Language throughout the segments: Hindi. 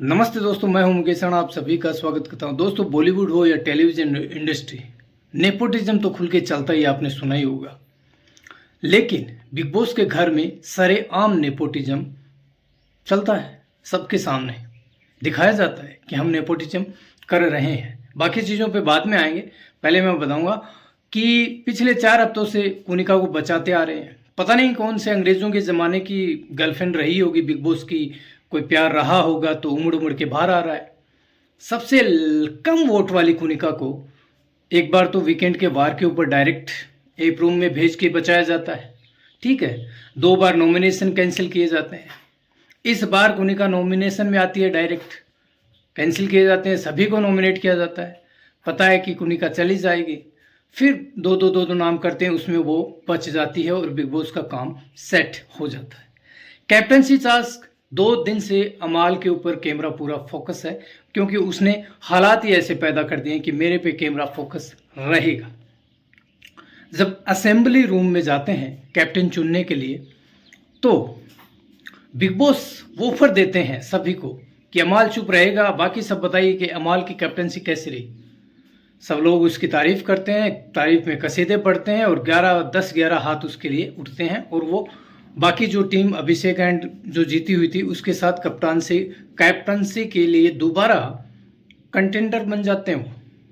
नमस्ते दोस्तों, मैं हूं मुकेश राणा। आप सभी का स्वागत करता हूं। दोस्तों, बॉलीवुड हो या टेलीविजन इंडस्ट्री, नेपोटिज्म तो खुल के चलता ही, आपने सुना ही होगा। लेकिन बिग बॉस के घर में सरेआम नेपोटिज्म चलता है। सबके सामने दिखाया जाता है कि हम नेपोटिज्म कर रहे हैं। बाकी चीज़ों पे बाद में आएंगे। पहले मैं बताऊंगा कि पिछले 4 हफ्तों से कुनिका को बचाते आ रहे हैं। पता नहीं कौन से अंग्रेजों के ज़माने की गर्लफ्रेंड रही होगी बिग बॉस की, कोई प्यार रहा होगा तो उमड़ उमड़ के बाहर आ रहा है। सबसे कम वोट वाली कुनिका को एक बार तो वीकेंड के वार के ऊपर डायरेक्ट एक रूम में भेज के बचाया जाता है। ठीक है, 2 बार नॉमिनेशन कैंसिल किए जाते हैं। इस बार कुनिका नॉमिनेशन में आती है, डायरेक्ट कैंसिल किए जाते हैं। सभी को नॉमिनेट किया जाता है। पता है कि कुनिका चली जाएगी, फिर दो नाम करते हैं, उसमें वो बच जाती है और बिग बॉस का काम सेट हो जाता है। कैप्टनसी टास्क 2 दिन से अमाल के ऊपर कैमरा पूरा फोकस है, क्योंकि उसने हालात ही ऐसे पैदा कर दिए कि मेरे पे कैमरा फोकस रहेगा। जब असेंबली रूम में जाते हैं कैप्टन चुनने के लिए, तो बिग बॉस वोफर देते हैं सभी को कि अमाल चुप रहेगा, बाकी सब बताइए कि अमाल की कैप्टनसी कैसी रही। सब लोग उसकी तारीफ करते हैं, तारीफ में कसीदे पढ़ते हैं और 10-11 हाथ उसके लिए उठते हैं। और वो बाकी जो टीम अभिषेक एंड जो जीती हुई थी उसके साथ कैप्टनसी के लिए दोबारा कंटेंडर बन जाते हैं वो।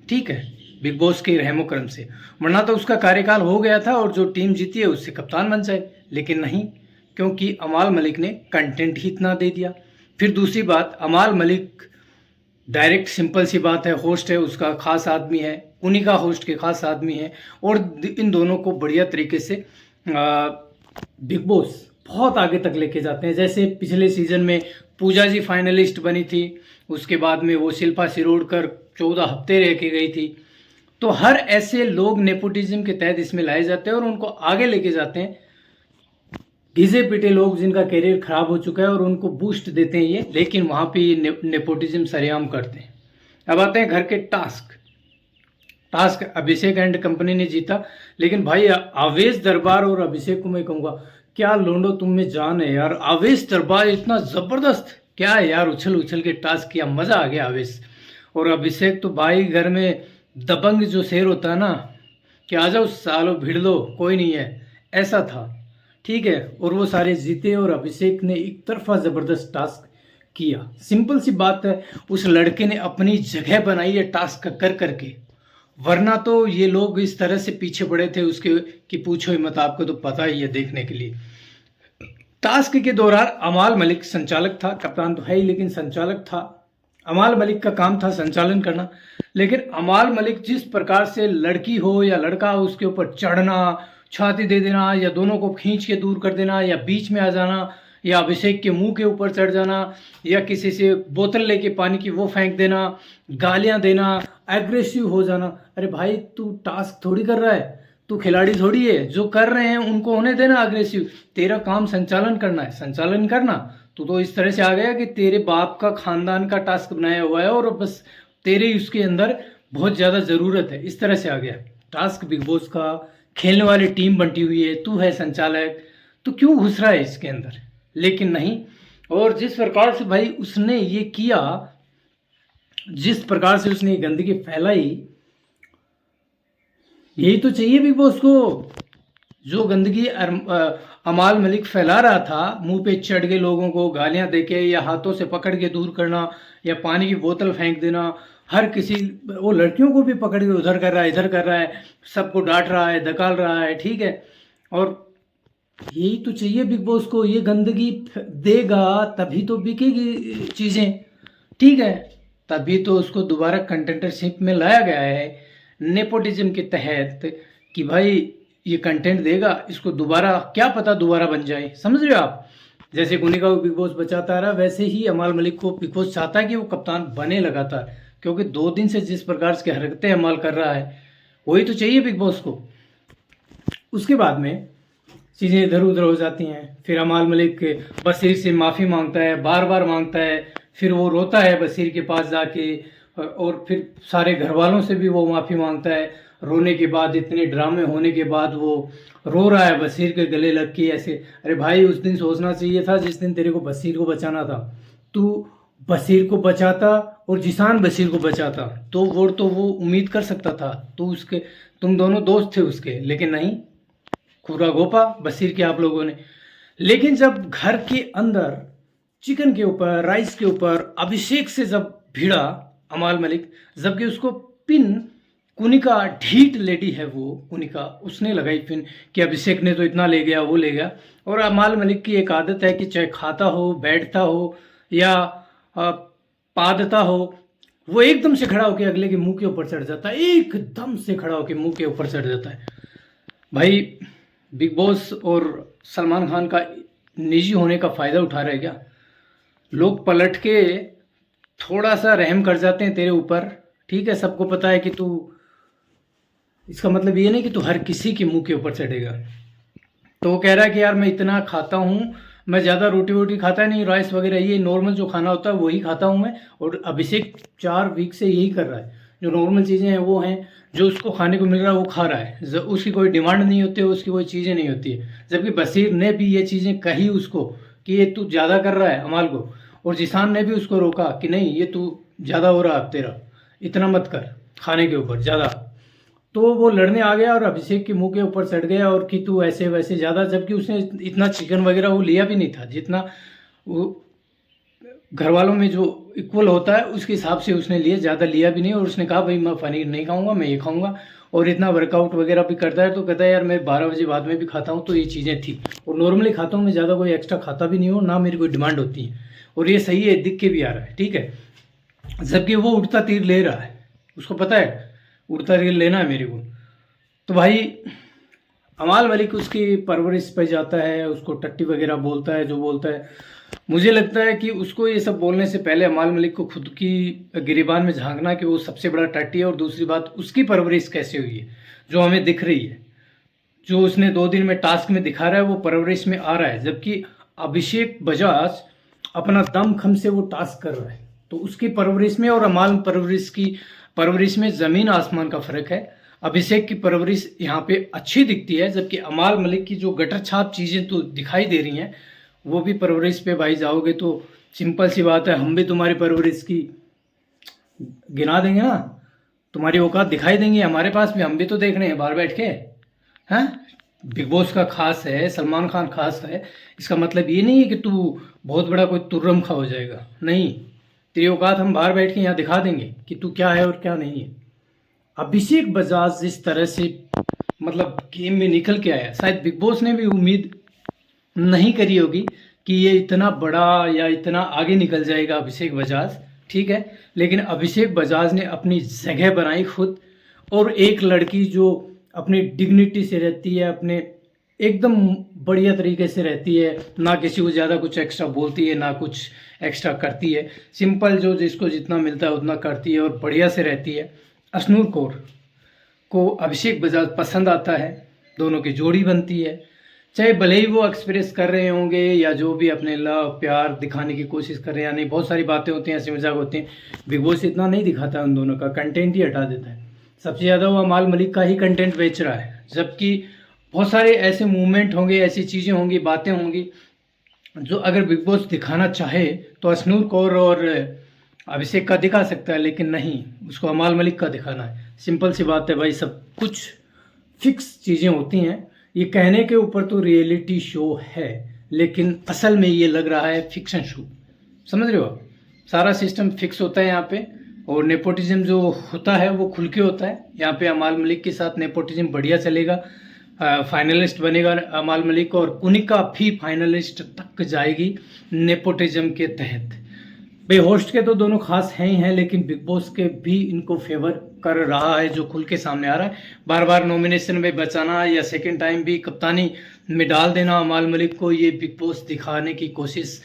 ठीक है, बिग बॉस के रहमो करम से, वरना तो उसका कार्यकाल हो गया था और जो टीम जीती है उससे कप्तान बन जाए। लेकिन नहीं, क्योंकि अमाल मलिक ने कंटेंट ही इतना दे दिया। फिर दूसरी बात, अमाल मलिक डायरेक्ट सिंपल सी बात है, होस्ट है, उसका खास आदमी है, उन्हीं का होस्ट के खास आदमी है। और इन दोनों को बढ़िया तरीके से बिग बॉस बहुत आगे तक लेके जाते हैं। जैसे पिछले सीजन में पूजा जी फाइनलिस्ट बनी थी, उसके बाद में वो शिल्पा शिरोडकर 14 हफ्ते रह के गई थी। तो हर ऐसे लोग नेपोटिज्म के तहत इसमें लाए जाते हैं और उनको आगे लेके जाते हैं। घिसे पिटे लोग जिनका करियर खराब हो चुका है और उनको बूस्ट देते हैं ये, लेकिन वहाँ पे ये नेपोटिज्म सरेआम करते हैं। अब आते हैं घर के टास्क। अभिषेक एंड कंपनी ने जीता, लेकिन भाई आवेश दरबार और अभिषेक को मैं कहूँगा, क्या लोंडो तुम में जान है यार। आवेश दरबार इतना ज़बरदस्त, क्या है यार, उछल उछल के टास्क किया, मज़ा आ गया आवेश। और अभिषेक तो भाई घर में दबंग जो शेर होता है ना, कि आ जाओ सालो भिड़ लो, कोई नहीं है, ऐसा था। ठीक है, और वो सारे जीते और अभिषेक ने एक तरफा ज़बरदस्त टास्क किया। सिंपल सी बात है, उस लड़के ने अपनी जगह बनाई है टास्क कर करके, वरना तो ये लोग इस तरह से पीछे पड़े थे उसके कि पूछो ही मत। आपको तो पता ही है देखने के लिए। टास्क के दौरान अमाल मलिक संचालक था, कप्तान तो है ही लेकिन संचालक था। अमाल मलिक का काम था संचालन करना। लेकिन अमाल मलिक जिस प्रकार से लड़की हो या लड़का हो उसके ऊपर चढ़ना, छाती दे देना, या दोनों को खींच के दूर कर देना, या बीच में आ जाना, या अभिषेक के मुंह के ऊपर चढ़ जाना, या किसी से बोतल लेके पानी की वो फेंक देना, गालियां देना, एग्रेसिव हो जाना। अरे भाई, तू टास्क थोड़ी कर रहा है, तू खिलाड़ी थोड़ी है। जो कर रहे हैं उनको होने देना अग्रेसिव। तेरा काम संचालन करना है, संचालन करना। तू तो इस तरह से आ गया कि तेरे बाप का खानदान का टास्क बनाया हुआ है और बस तेरे उसके अंदर बहुत ज़्यादा ज़रूरत है, इस तरह से आ गया। टास्क बिग बॉस का, खेलने वाली टीम बंटी हुई है, तू है संचालक, तो क्यों घुस रहा है इसके अंदर। लेकिन नहीं, और जिस प्रकार से भाई उसने ये किया, जिस प्रकार से उसने गंदगी फैलाई, यही तो चाहिए बिग बॉस को। जो गंदगी अमाल मलिक फैला रहा था, मुंह पे चढ़ के लोगों को गालियां देके या हाथों से पकड़ के दूर करना, या पानी की बोतल फेंक देना, हर किसी, वो लड़कियों को भी पकड़ के उधर कर रहा है, इधर कर रहा है, सबको डांट रहा है, धकाल रहा है। ठीक है, और यही तो चाहिए बिग बॉस को। ये गंदगी देगा तभी तो बिकेगी चीज़ें। ठीक है, तभी तो उसको दोबारा कंटेंटरशिप में लाया गया है नेपोटिज्म के तहत, कि भाई ये कंटेंट देगा, इसको दोबारा, क्या पता दोबारा बन जाए। समझ रहे हो आप। जैसे कुनिका को बिग बॉस बचाता रहा, वैसे ही अमाल मलिक को बिग बॉस चाहता है कि वो कप्तान बने लगातार, क्योंकि 2 दिन से जिस प्रकार की हरकतें अमाल कर रहा है, वही तो चाहिए बिग बॉस को। उसके बाद में चीज़ें इधर उधर हो जाती हैं। फिर अमाल मलिक बशीर से माफ़ी मांगता है, बार बार मांगता है, फिर वो रोता है बशीर के पास जाके, और फिर सारे घर वालों से भी वो माफ़ी मांगता है। रोने के बाद, इतने ड्रामे होने के बाद वो रो रहा है बशीर के गले लग के ऐसे। अरे भाई, उस दिन सोचना चाहिए था जिस दिन तेरे को बशीर को बचाना था। तू बशीर को बचाता और जिसान बशीर को बचाता, तो वो उम्मीद कर सकता था। तो उसके तुम दोनों दोस्त थे उसके, लेकिन नहीं, खूरा गोपा बशीर के आप लोगों ने। लेकिन जब घर के अंदर चिकन के ऊपर, राइस के ऊपर अभिषेक से जब भिड़ा अमाल मलिक, जबकि उसको पिन कुनिका, ढीठ लेडी है वो कुनिका, उसने लगाई पिन कि अभिषेक ने तो इतना ले गया, वो ले गया। और अमाल मलिक की एक आदत है कि चाहे खाता हो, बैठता हो या पादता हो, वो एकदम से खड़ा होकर अगले के मुंह के ऊपर चढ़ जाता है, एकदम से खड़ा होकर मुंह के ऊपर चढ़ जाता है। भाई बिग बॉस और सलमान खान का निजी होने का फ़ायदा उठा रहे क्या? लोग पलट के थोड़ा सा रहम कर जाते हैं तेरे ऊपर, ठीक है, सबको पता है कि तू, इसका मतलब ये नहीं कि तू हर किसी के मुंह के ऊपर चढ़ेगा। तो वो कह रहा है कि यार मैं इतना खाता हूँ, मैं ज़्यादा रोटी वोटी खाता नहीं, राइस वगैरह ये नॉर्मल जो खाना होता है वही खाता हूँ मैं। और अभिषेक 4 वीक से यही कर रहा है, जो नॉर्मल चीज़ें हैं वो हैं, जो उसको खाने को मिल रहा है वो खा रहा है, उसकी कोई डिमांड नहीं होती है, उसकी कोई चीज़ें नहीं होती है। जबकि बशीर ने भी ये चीज़ें कही उसको कि ये तू ज़्यादा कर रहा है अमाल को, और जिसान ने भी उसको रोका कि नहीं ये तू ज़्यादा हो रहा है तेरा, इतना मत कर खाने के ऊपर ज़्यादा। तो वो लड़ने आ गया और अभिषेक के मुंह के ऊपर चढ़ गया और कि तू ऐसे वैसे ज़्यादा, जबकि उसने इतना चिकन वगैरह वो लिया भी नहीं था जितना वो घर वालों में जो इक्वल होता है उसके हिसाब से उसने लिया, ज़्यादा लिया भी नहीं। और उसने कहा भाई मैं पनीर नहीं खाऊंगा, मैं ये खाऊंगा। और इतना वर्कआउट वगैरह भी करता है, तो कहता है यार मैं 12 बजे बाद में भी खाता हूँ, तो ये चीज़ें थी। और नॉर्मली खाता हूँ मैं, ज़्यादा कोई एक्स्ट्रा खाता भी नहीं हूँ, ना मेरी कोई डिमांड होती है। और ये सही है, दिख के भी आ रहा है, ठीक है। जबकि वो उड़ता तीर ले रहा है, उसको पता है उड़ता तीर लेना है मेरे को। तो भाई अमाल मलिक उसकी परवरिश पे जाता है, उसको टट्टी वगैरह बोलता है जो बोलता है। मुझे लगता है कि उसको ये सब बोलने से पहले अमाल मलिक को खुद की गिरेबान में झांकना कि वो सबसे बड़ा टट्टी है। और दूसरी बात, उसकी परवरिश कैसे हुई है जो हमें दिख रही है, जो उसने 2 दिन में टास्क में दिखा रहा है, वो परवरिश में आ रहा है। जबकि अभिषेक बजाज अपना दम खम से वो टास्क कर रहा है, तो उसकी परवरिश में और अमाल परवरिश की परवरिश में ज़मीन आसमान का फ़र्क है। अभिषेक की परवरिश यहाँ पे अच्छी दिखती है, जबकि अमाल मलिक की जो गटर छाप चीज़ें तो दिखाई दे रही हैं, वो भी परवरिश पे भाई जाओगे तो सिंपल सी बात है, हम भी तुम्हारी परवरिश की गिना देंगे ना, तुम्हारी औकात दिखाई देंगे हमारे पास भी, हम भी तो देख रहे हैं बाहर बैठ के। हैं, बिग बॉस का खास है, सलमान खान खास है, इसका मतलब ये नहीं है कि तू बहुत बड़ा कोई तुर्रम खा हो जाएगा, नहीं, तेरी औकात हम बाहर बैठ के यहाँ दिखा देंगे कि तू क्या है और क्या नहीं है। अभिषेक बजाज जिस तरह से मतलब गेम में निकल के आया, शायद बिग बॉस ने भी उम्मीद नहीं करी होगी कि ये इतना बड़ा या इतना आगे निकल जाएगा अभिषेक बजाज, ठीक है। लेकिन अभिषेक बजाज ने अपनी जगह बनाई खुद, और एक लड़की जो अपनी डिग्निटी से रहती है, अपने एकदम बढ़िया तरीके से रहती है, ना किसी को ज़्यादा कुछ एक्स्ट्रा बोलती है, ना कुछ एक्स्ट्रा करती है, सिंपल जो जिसको जितना मिलता है उतना करती है और बढ़िया से रहती है। अश्नूर कौर को अभिषेक बजाज पसंद आता है, दोनों की जोड़ी बनती है, चाहे भले ही वो एक्सप्रेस कर रहे होंगे या जो भी अपने लव प्यार दिखाने की कोशिश कर रहे हैं, या नहीं, बहुत सारी बातें होती हैं, हंसी मजाक होती हैं, बिग बॉस इतना नहीं दिखाता है, उन दोनों का कंटेंट ही हटा देता है। सबसे ज़्यादा वो अमाल मलिक का ही कंटेंट बेच रहा है, जबकि बहुत सारे ऐसे मूवमेंट होंगे, ऐसी चीज़ें होंगी, बातें होंगी जो अगर बिग बॉस दिखाना चाहे तो अश्नूर कौर और अभिषेक का दिखा सकता है, लेकिन नहीं, उसको अमाल मलिक का दिखाना है। सिंपल सी बात है भाई, सब कुछ फिक्स चीज़ें होती हैं। ये कहने के ऊपर तो रियलिटी शो है, लेकिन असल में ये लग रहा है फिक्शन शो, समझ रहे हो आप? सारा सिस्टम फिक्स होता है यहाँ पे, और नेपोटिज्म जो होता है वो खुल के होता है। यहाँ पे अमाल मलिक के साथ नेपोटिज्म बढ़िया चलेगा, फाइनलिस्ट बनेगा अमाल मलिक, और कुनिका भी फाइनलिस्ट तक जाएगी नेपोटिज्म के तहत। भाई होस्ट के तो दोनों खास हैं ही हैं, लेकिन बिग बॉस के भी इनको फेवर कर रहा है, जो खुल के सामने आ रहा है। बार बार नॉमिनेशन में बचाना या सेकंड टाइम भी कप्तानी में डाल देना अमाल मलिक को, ये बिग बॉस दिखाने की कोशिश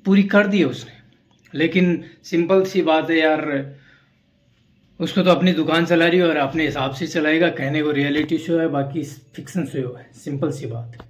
पूरी कर दी है उसने। लेकिन सिंपल सी बात है यार, उसको तो अपनी दुकान चला रही है और अपने हिसाब से चलाएगा। कहने को रियलिटी शो है, बाकी फिक्शन शो है, सिंपल सी बात है।